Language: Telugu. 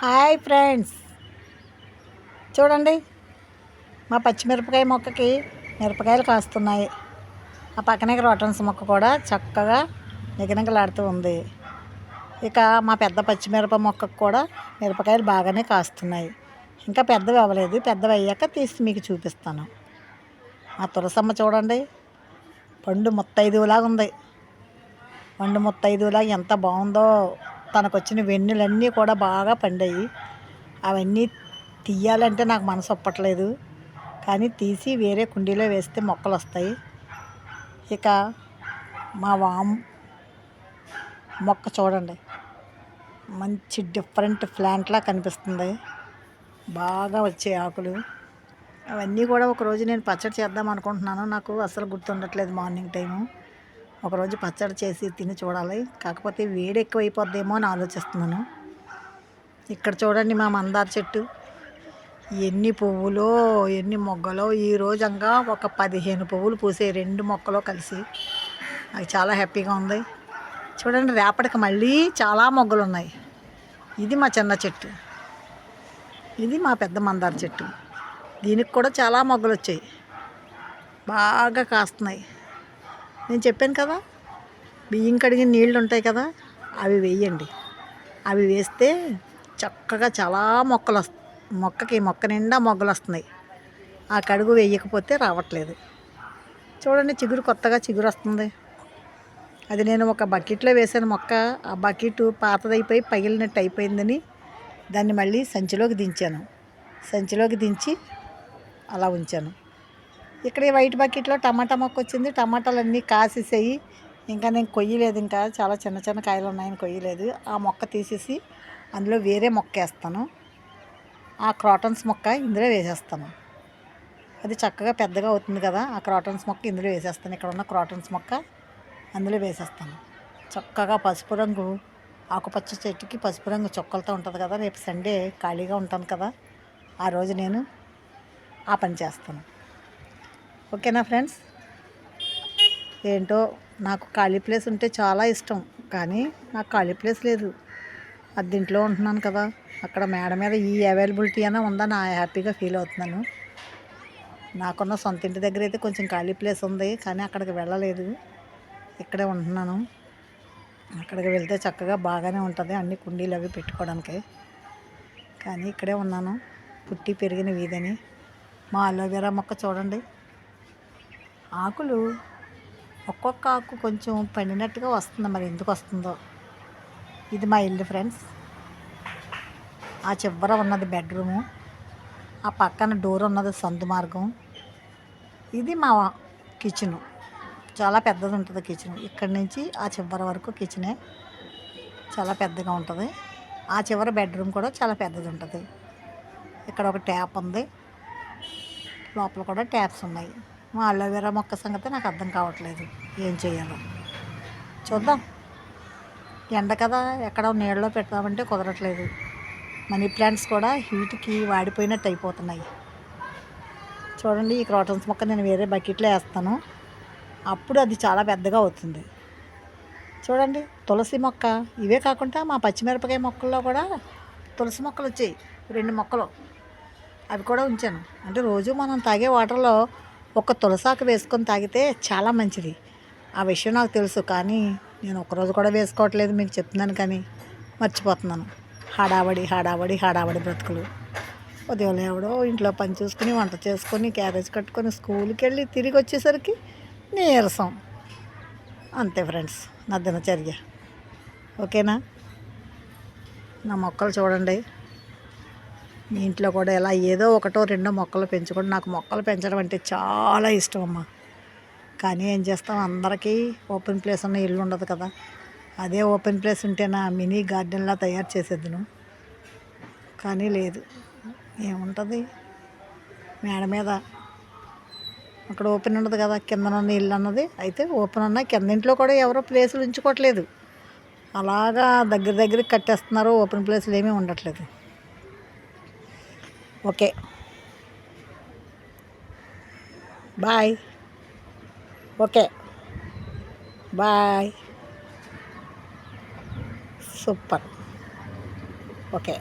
హాయ్ ఫ్రెండ్స్, చూడండి మా పచ్చిమిరపకాయ మొక్కకి మిరపకాయలు కాస్తున్నాయి. ఆ పక్కనే రోటన్స్ మొక్క కూడా చక్కగా నిగనిగలాడుతూ ఉంది. ఇక మా పెద్ద పచ్చిమిరప మొక్కకు కూడా మిరపకాయలు బాగానే కాస్తున్నాయి. ఇంకా పెద్దవి అవ్వలేదు, పెద్దవి అయ్యాక తీసి మీకు చూపిస్తాను. మా తులసమ్మ చూడండి, పండు ముత్తైదువులాగా ఉంది. పండు ముత్తైదువులాగా ఎంత బాగుందో. తనకు వచ్చిన వెన్నులన్నీ కూడా బాగా పండాయి. అవన్నీ తీయాలంటే నాకు మనసు ఒప్పట్లేదు, కానీ తీసి వేరే కుండీలో వేస్తే మొక్కలు వస్తాయి. ఇక మా వామ్ మొక్క చూడండి, మంచి డిఫరెంట్ ప్లాంట్లా కనిపిస్తుంది. బాగా వచ్చే ఆకులు అవన్నీ కూడా ఒకరోజు నేను పచ్చడి చేద్దాం అనుకుంటున్నాను. నాకు అసలు గుర్తుండట్లేదు. మార్నింగ్ టైము ఒకరోజు పచ్చడి చేసి తిని చూడాలి. కాకపోతే వేడి ఎక్కువైపోద్దేమో అని ఆలోచిస్తున్నాను. ఇక్కడ చూడండి మా మందార చెట్టు ఎన్ని పువ్వులో ఎన్ని మొగ్గలో. ఈ రోజంగా ఒక 15 పువ్వులు పూసాయి, 2 మొక్కలో కలిసి. నాకు చాలా హ్యాపీగా ఉంది. చూడండి, రేపటికి మళ్ళీ చాలా మొగ్గలు ఉన్నాయి. ఇది మా చిన్న చెట్టు, ఇది మా పెద్ద మందార చెట్టు. దీనికి కూడా చాలా మొగ్గలు వచ్చాయి, బాగా కాస్తున్నాయి. నేను చెప్పాను కదా, బియ్యం కడిగిన నీళ్ళు ఉంటాయి కదా, అవి వేయండి. అవి వేస్తే చక్కగా చాలా మొక్క నిండా మొగ్గలు వస్తున్నాయి. ఆ కడుగు వేయకపోతే రావట్లేదు. చూడండి, కొత్తగా చిగురు వస్తుంది. అది నేను ఒక బకెట్లో వేసాను మొక్క. ఆ బకెట్ పాతదైపోయి పగిలినట్టు అయిపోయిందని దాన్ని మళ్ళీ సంచిలోకి దించి అలా ఉంచాను. ఇక్కడ ఈ వైట్ బకెట్లో టమాటా మొక్క వచ్చింది. టమాటాలన్నీ కాసేసాయి. ఇంకా నేను కొయ్యలేదు, ఇంకా చాలా చిన్న చిన్న కాయలు ఉన్నాయని కొయ్యలేదు. ఆ మొక్క తీసేసి అందులో వేరే మొక్క వేస్తాను. ఆ క్రాటన్స్ మొక్క ఇందులో వేసేస్తాను. అది చక్కగా పెద్దగా అవుతుంది కదా. ఆ క్రాటన్స్ మొక్క ఇందులో వేసేస్తాను. ఇక్కడ ఉన్న క్రాటన్స్ మొక్క అందులో వేసేస్తాను. చక్కగా పసుపు రంగు ఆకుపచ్చ చెట్టుకి పసుపు రంగు చొక్కలతో ఉంటుంది కదా. రేపు సండే ఖాళీగా ఉంటాను కదా, ఆ రోజు నేను ఆ పని చేస్తాను. ఓకేనా ఫ్రెండ్స్? ఏంటో నాకు ఖాళీ ప్లేస్ ఉంటే చాలా ఇష్టం, కానీ నాకు ఖాళీ ప్లేస్ లేదు. అద్దెంట్లో ఉంటున్నాను కదా, అక్కడ మేడ మీద ఈ అవైలబిలిటీ అయినా ఉందని హ్యాపీగా ఫీల్ అవుతున్నాను. నాకున్న సొంత ఇంటి దగ్గర అయితే కొంచెం ఖాళీ ప్లేస్ ఉంది, కానీ అక్కడికి వెళ్ళలేదు. ఇక్కడే ఉంటున్నాను. అక్కడికి వెళ్తే చక్కగా బాగానే ఉంటుంది, అన్ని కుండీలు అవి పెట్టుకోవడానికి. కానీ ఇక్కడే ఉన్నాను, పుట్టి పెరిగిన వీధిని. మా అలోవెరా మొక్క చూడండి, ఆకులు ఒక్కొక్క ఆకు కొంచెం పండినట్టుగా వస్తుంది, మరి ఎందుకు వస్తుందో. ఇది మా ఇల్లు ఫ్రెండ్స్. ఆ చివర ఉన్నది బెడ్రూము, ఆ పక్కన డోర్ ఉన్నది సందు మార్గం. ఇది మా కిచెను, చాలా పెద్దది ఉంటుంది కిచెన్. ఇక్కడి నుంచి ఆ చివరి వరకు కిచెనే చాలా పెద్దగా ఉంటుంది. ఆ చివర బెడ్రూమ్ కూడా చాలా పెద్దది ఉంటుంది. ఇక్కడ ఒక ట్యాప్ ఉంది, లోపల కూడా ట్యాప్స్ ఉన్నాయి. మా అలోవెరా మొక్క సంగతి నాకు అర్థం కావట్లేదు, ఏం చేయాలో చూద్దాం. ఎండ కదా, ఎక్కడ నీళ్ళలో పెడతామంటే కుదరట్లేదు. మనీ ప్లాంట్స్ కూడా హీట్కి వాడిపోయినట్టు అయిపోతున్నాయి. చూడండి, ఈ క్రాటన్స్ మొక్క నేను వేరే బకెట్లో వేస్తాను, అప్పుడు అది చాలా పెద్దగా అవుతుంది. చూడండి, తులసి మొక్క. ఇవే కాకుండా మా పచ్చిమిరపకాయ మొక్కల్లో కూడా తులసి మొక్కలు వచ్చాయి, 2 మొక్కలు. అవి కూడా ఉంచాను. అంటే రోజు మనం తాగే వాటర్లో ఒక తులసాకు వేసుకొని తాగితే చాలా మంచిది. ఆ విషయం నాకు తెలుసు, కానీ నేను ఒకరోజు కూడా వేసుకోవట్లేదు. మీకు చెప్తున్నాను కానీ మర్చిపోతున్నాను. హడావడి బ్రతుకులు. ఉదయం లేవడో, ఇంట్లో పని చూసుకుని, వంట చేసుకొని, క్యారేజ్ కట్టుకొని, స్కూల్కి వెళ్ళి తిరిగి వచ్చేసరికి నీరసం. అంతే ఫ్రెండ్స్ నా దినచర్య. ఓకేనా? నా మొక్కలు చూడండి. మీ ఇంట్లో కూడా ఇలా ఏదో ఒకటో రెండో మొక్కలు పెంచుకోండి. నాకు మొక్కలు పెంచడం అంటే చాలా ఇష్టం అమ్మ. కానీ ఏం చేస్తాం, అందరికీ ఓపెన్ ప్లేస్ ఉన్న ఇల్లు ఉండదు కదా. అదే ఓపెన్ ప్లేస్ ఉంటే నా మినీ గార్డెన్లా తయారు చేసేద్దును, కానీ లేదు. ఏముంటుంది, మేడ మీద అక్కడ ఓపెన్ ఉండదు కదా, కిందనున్న ఇల్లు అన్నది. అయితే ఓపెన్ ఉన్న కింద ఇంట్లో కూడా ఎవరో ప్లేసులు ఉంచుకోవట్లేదు, అలాగా దగ్గరికి కట్టేస్తున్నారు. ఓపెన్ ప్లేసులు ఏమీ ఉండట్లేదు. Okay, bye. Okay, bye. Super. Okay.